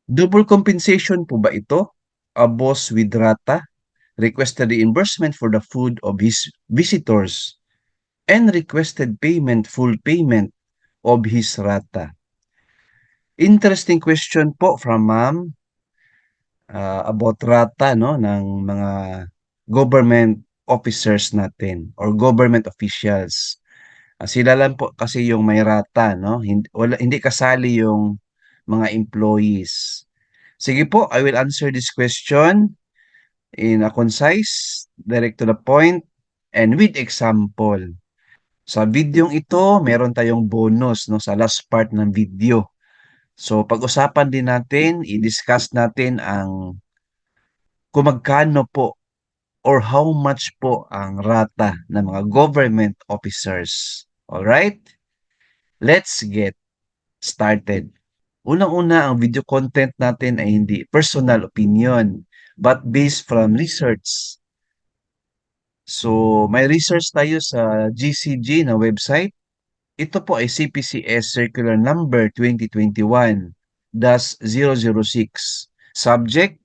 Double compensation po ba ito? A boss with rata requested reimbursement for the food of his visitors and requested full payment of his rata. Interesting question po from ma'am about rata no ng mga government officers natin or government officials. Sila lang po kasi yung may rata no, hindi kasali yung mga employees. Sige po, I will answer this question in a concise, direct to the point, and with example. Sa videong ito, meron tayong bonus no sa last part ng video. So pag-usapan din natin, i-discuss natin ang kung magkano po or how much po ang rata ng mga government officers. Alright? Let's get started. Unang-una, ang video content natin ay hindi personal opinion but based from research. So, may research tayo sa GCG na website. Ito po ay CPCS Circular Number 2021-006. Subject,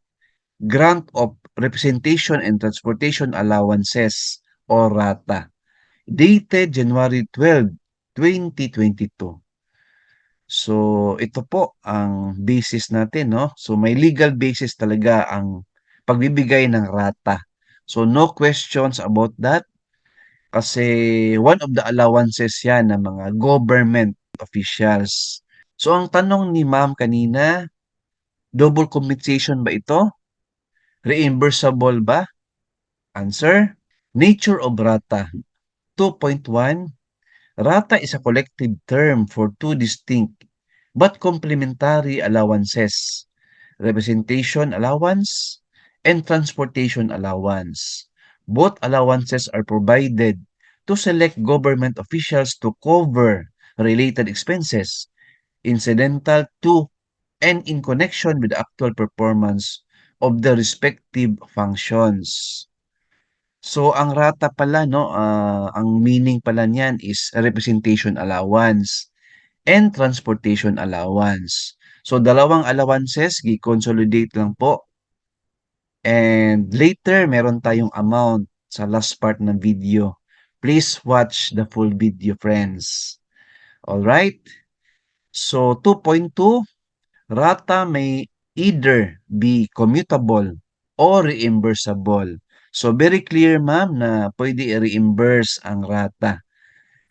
Grant of Representation and Transportation Allowances o RATA. Dated January 12, 2022. So, ito po ang basis natin, no? So, may legal basis talaga ang pagbibigay ng rata. So, no questions about that kasi one of the allowances yan ng mga government officials. So, ang tanong ni ma'am kanina, double compensation ba ito? Reimbursable ba? Answer, nature of rata. 2.1, rata is a collective term for two distinct but complementary allowances, representation allowance and transportation allowance. Both allowances are provided to select government officials to cover related expenses incidental to and in connection with the actual performance of the respective functions. So ang rata pala 'no, ang meaning pala niyan is representation allowance and transportation allowance. So dalawang allowances gi-consolidate lang po and later meron tayong amount sa last part ng video. Please watch the full video friends. Alright? So 2.2, rata may either be commutable or reimbursable. So very clear ma'am na pwede i-reimburse ang rata.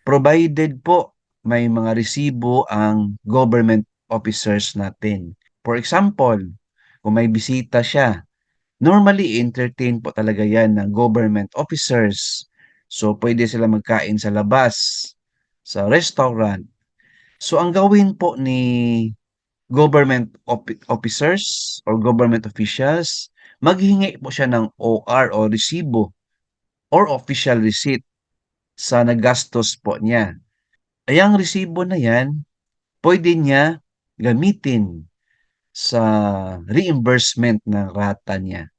Provided po may mga resibo ang government officers natin. For example, kung may bisita siya, normally entertain po talaga yan ng government officers. So pwede sila magkain sa labas, sa restaurant. So ang gawin po ni government officers or government officials, maghingi po siya ng OR o resibo or official receipt sa nagastos po niya. Ay ang resibo na yan, pwede niya gamitin sa reimbursement ng rata niya.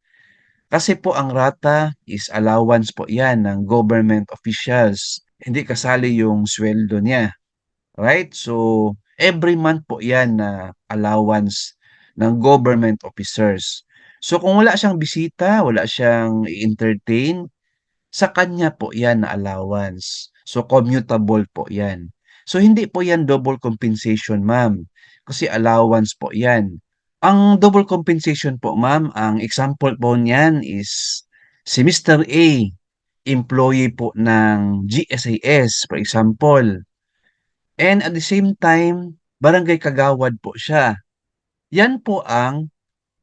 Kasi po ang rata is allowance po yan ng government officials. Hindi kasali yung sweldo niya. Right? So, every month po yan na allowance ng government officers. So, kung wala siyang bisita, wala siyang entertain, sa kanya po yan na allowance. So, commutable po yan. So, hindi po yan double compensation, ma'am. Kasi allowance po yan. Ang double compensation po, ma'am, ang example po niyan is si Mr. A, employee po ng GSIS, for example. And at the same time, barangay kagawad po siya. Yan po ang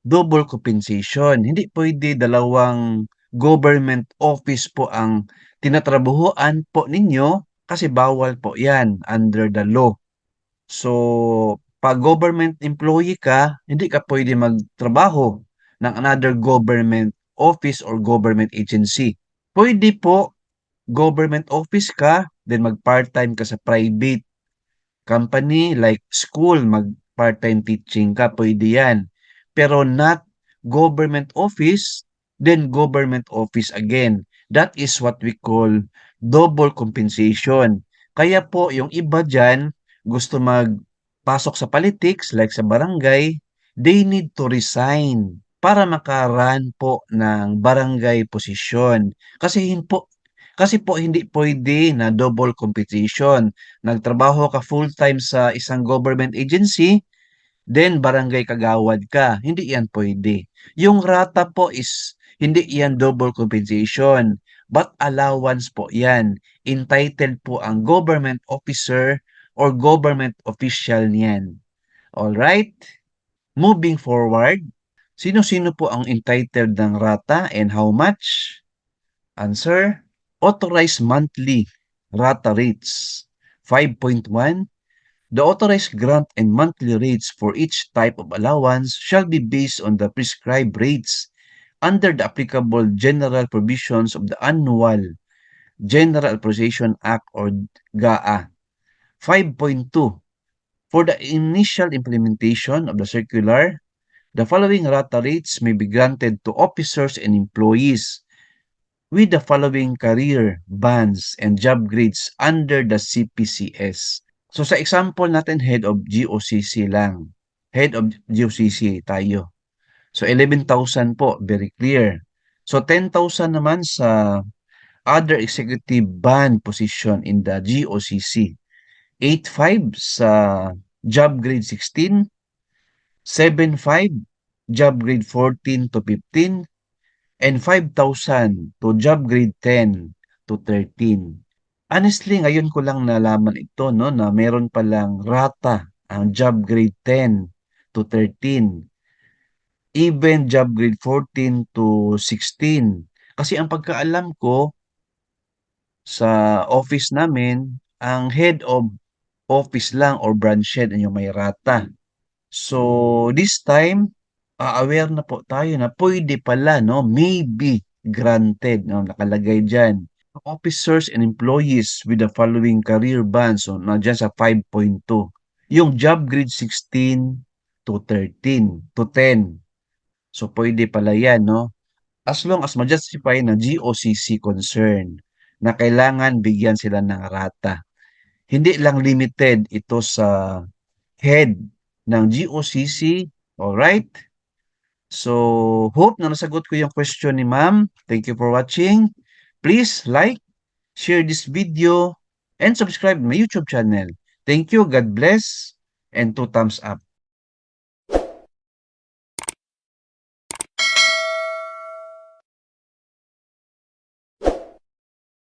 double compensation. Hindi pwede dalawang government office po ang tinatrabahuan po ninyo kasi bawal po yan under the law. So, pag government employee ka, hindi ka pwede magtrabaho ng another government office or government agency. Pwede po government office ka, then mag-part-time ka sa private company like school, mag-part-time teaching ka, pwede yan. Pero not government office, then government office again. That is what we call double compensation. Kaya po, yung iba dyan, gusto magpasok sa politics like sa barangay, they need to resign para maka-run po ng barangay posisyon. Kasi po hindi puwede na double competition. Nagtrabaho ka full-time sa isang government agency, then barangay kagawad ka, hindi 'yan puwede. Yung rata po is hindi 'yan double compensation, but allowance po 'yan. Entitled po ang government officer or government official niyan. Alright? Moving forward, sino-sino po ang entitled ng rata and how much? Answer, authorized monthly rata rates. 5.1, the authorized grant and monthly rates for each type of allowance shall be based on the prescribed rates under the applicable general provisions of the Annual General Appropriation Act or GAA. 5.2, for the initial implementation of the circular, the following rata rates may be granted to officers and employees with the following career bands and job grades under the CPCS. So sa example natin, head of GOCC lang. Head of GOCC tayo. So 11,000 po, very clear. So 10,000 naman sa other executive band position in the GOCC. 8,500 sa job grade 16, 7,500 job grade 14 to 15, and 5,000 to job grade 10 to 13. Honestly, ngayon ko lang nalaman ito 'no, na meron palang rata ang job grade 10 to 13, even job grade 14 to 16. Kasi ang pagkaalam ko sa office namin, ang head of office lang or branch head ang yung may rata. So, this time, aware na po tayo na puwede pala 'no, maybe granted 'no, nakalagay diyan. Officers and employees with the following career bands, so nandiyan sa 5.2. Yung job grade 16 to 13 to 10. So, puwede pala 'yan 'no, as long as ma-justify ng GOCC concern na kailangan bigyan sila ng rata. Hindi lang limited ito sa head ng GOCC, alright? So, hope na nasagot ko yung question ni ma'am. Thank you for watching. Please like, share this video, and subscribe my YouTube channel. Thank you, God bless, and 2 thumbs up.